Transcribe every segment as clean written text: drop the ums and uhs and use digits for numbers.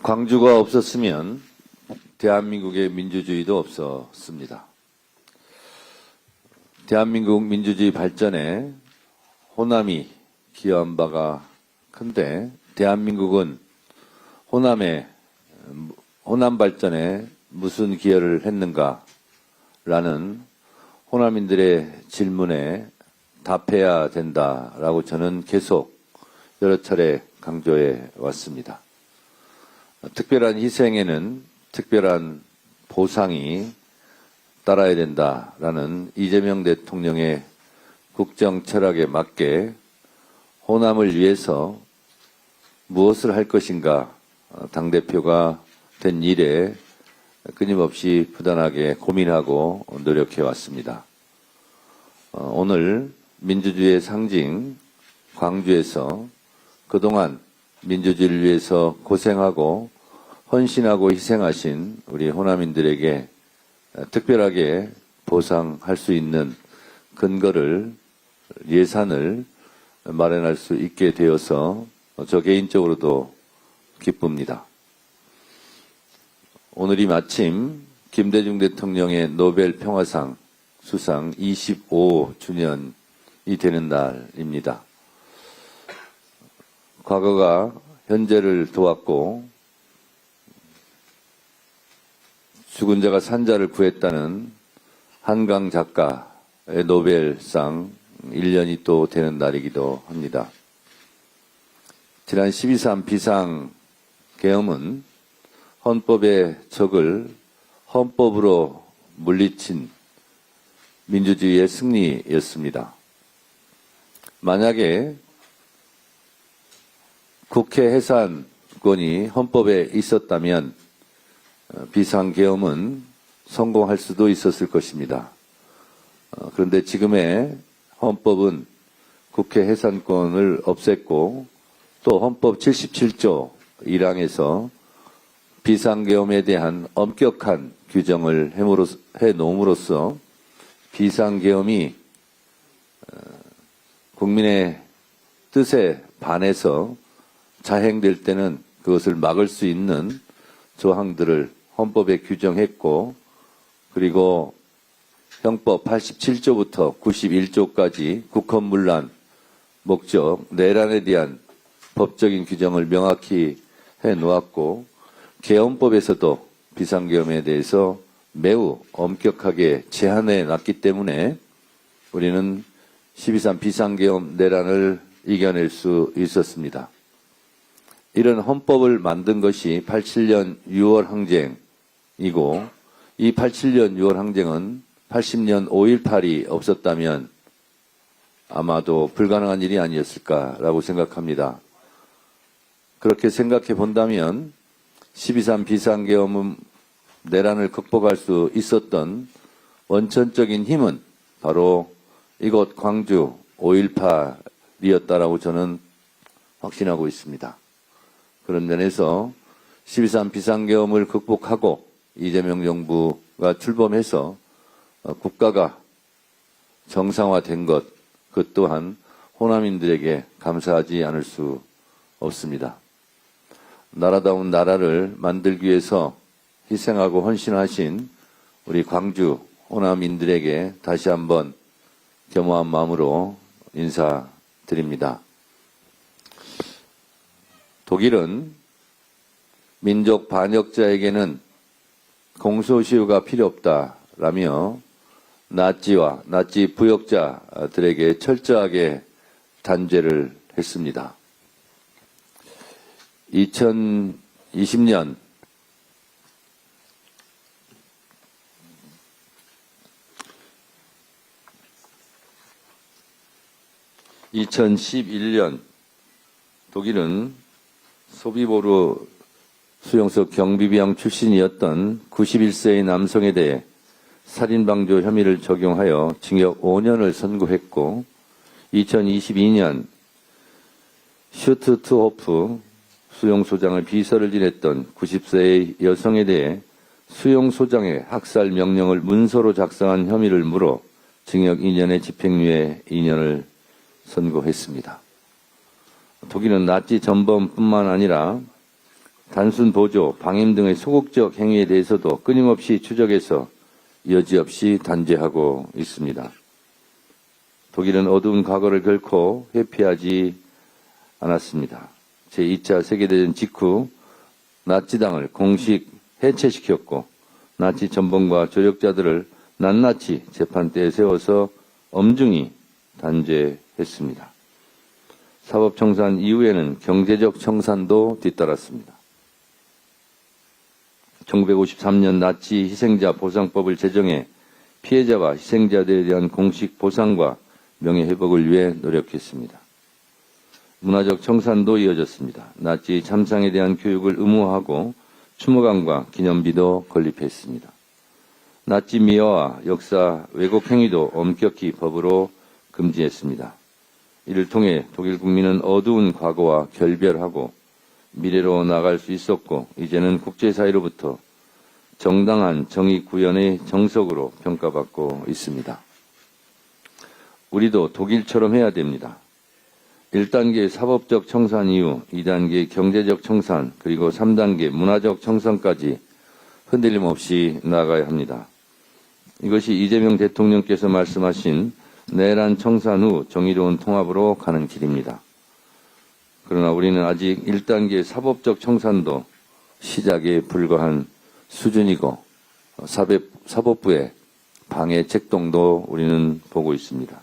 광주가 없었으면 대한민국의 민주주의도 없었습니다. 대한민국 민주주의 발전에 호남이 기여한 바가 큰데 대한민국은 호남 발전에 무슨 기여를 했는가라는 호남인들의 질문에 답해야 된다라고 저는 계속 여러 차례 강조해 왔습니다. 특별한 희생에는 특별한 보상이 따라야 된다라는 이재명 대통령의 국정 철학에 맞게 호남을 위해서 무엇을 할 것인가 당대표가 된 이래 끊임없이 부단하게 고민하고 노력해 왔습니다. 오늘 민주주의의 상징 광주에서 그동안 민주주의를 위해서 고생하고 헌신하고 희생하신 우리 호남인들에게 특별하게 보상할 수 있는 근거를 예산을 마련할 수 있게 되어서 저 개인적으로도 기쁩니다. 오늘이 마침 김대중 대통령의 노벨 평화상 수상 25주년이 되는 날입니다. 과거가 현재를 도왔고 죽은 자가 산자를 구했다는 한강 작가의 노벨상 1년이 또 되는 날이기도 합니다. 지난 12.3 비상계엄은 헌법의 적을 헌법으로 물리친 민주주의의 승리였습니다. 만약에 국회 해산권이 헌법에 있었다면 비상계엄은 성공할 수도 있었을 것입니다. 그런데 지금의 헌법은 국회 해산권을 없앴고 또 헌법 77조 1항에서 비상계엄에 대한 엄격한 규정을 해놓음으로써 비상계엄이 국민의 뜻에 반해서 자행될 때는 그것을 막을 수 있는 조항들을 헌법에 규정했고 그리고 형법 87조부터 91조까지 국헌문란, 목적, 내란에 대한 법적인 규정을 명확히 해놓았고 계엄법에서도 비상계엄에 대해서 매우 엄격하게 제한해 놨기 때문에 우리는 12.3 비상계엄 내란을 이겨낼 수 있었습니다. 이런 헌법을 만든 것이 87년 6월 항쟁이고 이 87년 6월 항쟁은 80년 5.18이 없었다면 아마도 불가능한 일이 아니었을까라고 생각합니다. 그렇게 생각해 본다면 12.3 비상계엄 내란을 극복할 수 있었던 원천적인 힘은 바로 이곳 광주 5.18이었다라고 저는 확신하고 있습니다. 그런 면에서 12.3 비상계엄을 극복하고 이재명 정부가 출범해서 국가가 정상화된 것, 그 또한 호남인들에게 감사하지 않을 수 없습니다. 나라다운 나라를 만들기 위해서 희생하고 헌신하신 우리 광주 호남인들에게 다시 한번 겸허한 마음으로 인사드립니다. 독일은 민족 반역자에게는 공소시효가 필요 없다라며 나치와 나치 부역자들에게 철저하게 단죄를 했습니다. 2020년 독일은 소비보르 수용소 경비병 출신이었던 91세의 남성에 대해 살인방조 혐의를 적용하여 징역 5년을 선고했고 2022년 슈트트호프 수용소장을 비서를 지냈던 90세의 여성에 대해 수용소장의 학살 명령을 문서로 작성한 혐의를 물어 징역 2년에 집행유예 2년을 선고했습니다. 독일은 나치 전범뿐만 아니라 단순 보조, 방임 등의 소극적 행위에 대해서도 끊임없이 추적해서 여지없이 단죄하고 있습니다. 독일은 어두운 과거를 결코 회피하지 않았습니다. 제2차 세계대전 직후 나치당을 공식 해체시켰고 나치 전범과 조력자들을 낱낱이 재판대에 세워서 엄중히 단죄했습니다. 사법청산 이후에는 경제적 청산도 뒤따랐습니다. 1953년 나치 희생자 보상법을 제정해 피해자와 희생자들에 대한 공식 보상과 명예회복을 위해 노력했습니다. 문화적 청산도 이어졌습니다. 나치 참상에 대한 교육을 의무화하고 추모관과 기념비도 건립했습니다. 나치 미화와 역사 왜곡 행위도 엄격히 법으로 금지했습니다. 이를 통해 독일 국민은 어두운 과거와 결별하고 미래로 나아갈 수 있었고 이제는 국제사회로부터 정당한 정의 구현의 정석으로 평가받고 있습니다. 우리도 독일처럼 해야 됩니다. 1단계 사법적 청산 이후 2단계 경제적 청산 그리고 3단계 문화적 청산까지 흔들림 없이 나아가야 합니다. 이것이 이재명 대통령께서 말씀하신 내란 청산 후 정의로운 통합으로 가는 길입니다. 그러나 우리는 아직 1단계 사법적 청산도 시작에 불과한 수준이고 사법부의 방해 책동도 우리는 보고 있습니다.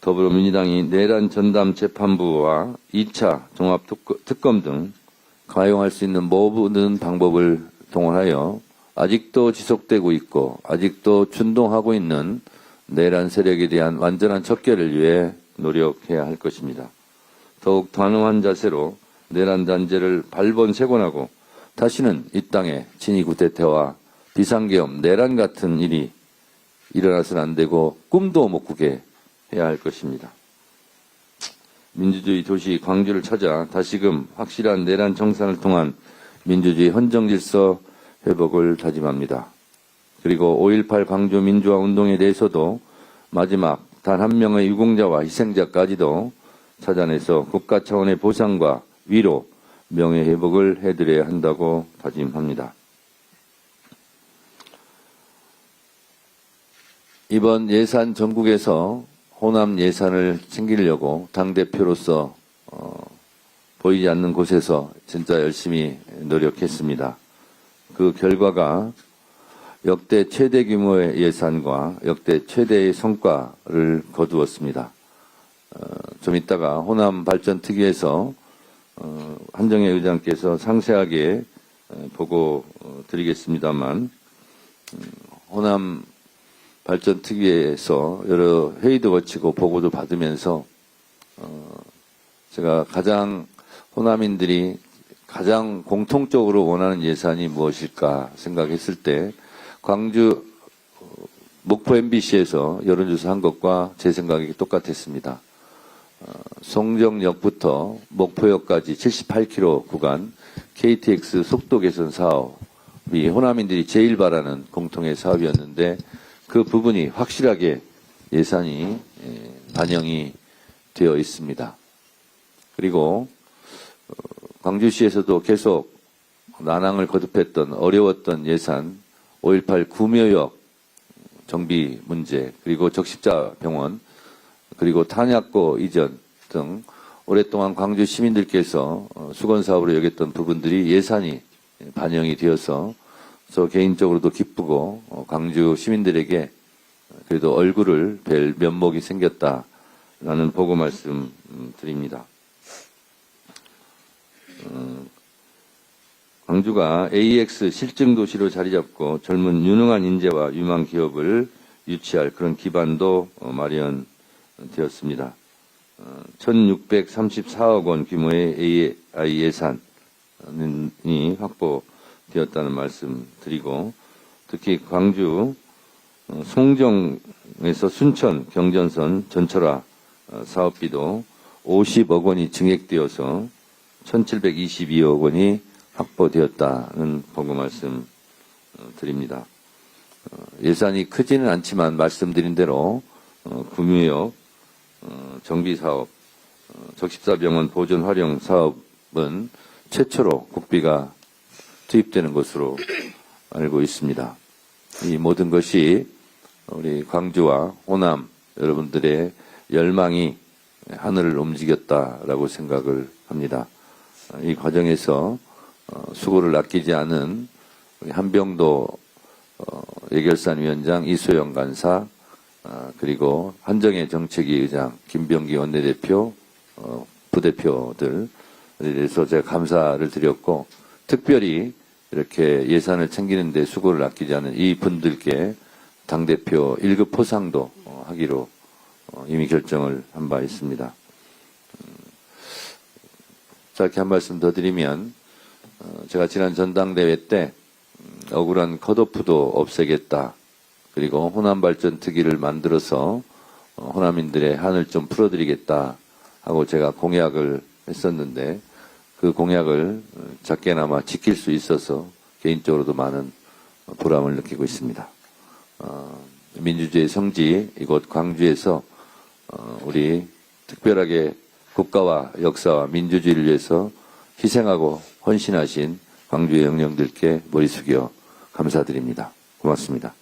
더불어민주당이 내란 전담 재판부와 2차 종합특검 등 가용할 수 있는 모든 방법을 동원하여 아직도 지속되고 있고 아직도 준동하고 있는 내란 세력에 대한 완전한 척결을 위해 노력해야 할 것입니다. 더욱 단호한 자세로 내란 단죄를 발본색원하고 다시는 이 땅에 친위 구태타와 비상계엄, 내란 같은 일이 일어나서는 안 되고 꿈도 못 꾸게 해야 할 것입니다. 민주주의 도시 광주를 찾아 다시금 확실한 내란 청산을 통한 민주주의 헌정질서 회복을 다짐합니다. 그리고 5.18 광주 민주화 운동에 대해서도 마지막 단 한 명의 유공자와 희생자까지도 찾아내서 국가 차원의 보상과 위로, 명예회복을 해드려야 한다고 다짐합니다. 이번 예산 전국에서 호남 예산을 챙기려고 당대표로서 보이지 않는 곳에서 진짜 열심히 노력했습니다. 그 결과가 역대 최대 규모의 예산과 역대 최대의 성과를 거두었습니다. 좀 이따가 호남 발전 특위에서 한정혜 의장께서 상세하게 보고 드리겠습니다만 호남 발전 특위에서 여러 회의도 거치고 보고도 받으면서 제가 가장 호남인들이 가장 공통적으로 원하는 예산이 무엇일까 생각했을 때 광주 목포 MBC에서 여론조사한 것과 제 생각이 똑같았습니다. 송정역부터 목포역까지 78km 구간 KTX 속도 개선 사업이 호남인들이 제일 바라는 공통의 사업이었는데 그 부분이 확실하게 예산이 반영이 되어 있습니다. 그리고 광주시에서도 계속 난항을 거듭했던 어려웠던 예산 5.18 구묘역 정비 문제 그리고 적십자병원 그리고 탄약고 이전 등 오랫동안 광주 시민들께서 수건사업으로 여겼던 부분들이 예산이 반영이 되어서 저 개인적으로도 기쁘고 광주 시민들에게 그래도 얼굴을 뵐 면목이 생겼다라는 보고 말씀드립니다. 광주가 AX 실증도시로 자리잡고 젊은 유능한 인재와 유망 기업을 유치할 그런 기반도 마련되었습니다. 1634억 원 규모의 AI 예산이 확보되었다는 말씀 드리고 특히 광주 송정에서 순천 경전선 전철화 사업비도 50억 원이 증액되어서 1722억 원이 확보되었다는 보고 말씀 드립니다. 예산이 크지는 않지만 말씀드린 대로 구묘역 정비사업 적십사병원 보존 활용 사업은 최초로 국비가 투입되는 것으로 알고 있습니다. 이 모든 것이 우리 광주와 호남 여러분들의 열망이 하늘을 움직였다라고 생각을 합니다. 이 과정에서 수고를 아끼지 않은 우리 한병도 예결산 위원장, 이소영 간사, 그리고 한정혜 정책위 의장, 김병기 원내대표, 부대표들에 대해서 제가 감사를 드렸고, 특별히 이렇게 예산을 챙기는 데 수고를 아끼지 않은 이 분들께 당대표 1급 포상도 하기로 이미 결정을 한 바 있습니다. 짧게 한 말씀 더 드리면, 제가 지난 전당대회 때 억울한 컷오프도 없애겠다. 그리고 호남발전 특위를 만들어서 호남인들의 한을 좀 풀어드리겠다 하고 제가 공약을 했었는데 그 공약을 작게나마 지킬 수 있어서 개인적으로도 많은 보람을 느끼고 있습니다. 민주주의의 성지 이곳 광주에서 우리 특별하게 국가와 역사와 민주주의를 위해서 희생하고 헌신하신 광주의 영령들께 머리 숙여 감사드립니다. 고맙습니다.